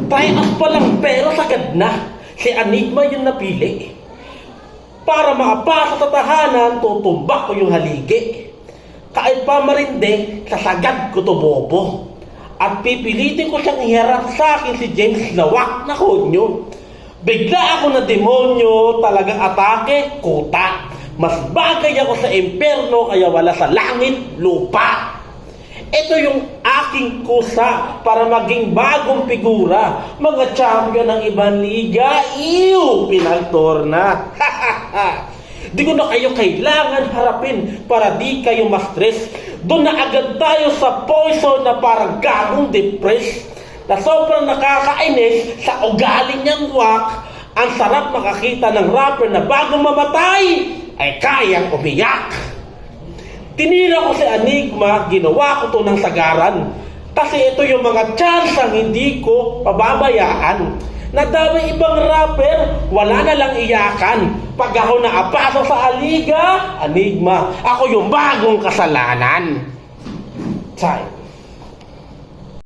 Try-out pa lang pero sagad na. Si Enigma yung napili. Para makapasok sa tahanan, tutumbak ko yung haligi. Kahit pa marindi, sasagad ko to bobo. At pipilitin ko siyang iharap sa akin si James Lawak na konyo. Bigla ako na demonyo, talagang atake, kuta. Mas bagay ako sa imperno kaya wala sa langit, lupa. Ito yung aking kusa para maging bagong figura. Mga champion ng ibang liga, pinagtorna. Di ko na kayo kailangan harapin para di kayo ma-stress. Doon na agad tayo sa poison na parang gagong depressed. Na sobrang nakakainis sa ugali niyang wak. Ang sarap makakita ng rapper na bago mamatay ay kayang umiyak. Tinira ko si Enigma, ginawa ko to ng sagaran. Kasi ito yung mga chance ang hindi ko pababayaan. Na daw ibang rapper, wala na lang iyakan. Pag ako naapasok sa aliga, Enigma, ako yung bagong kasalanan. Chay.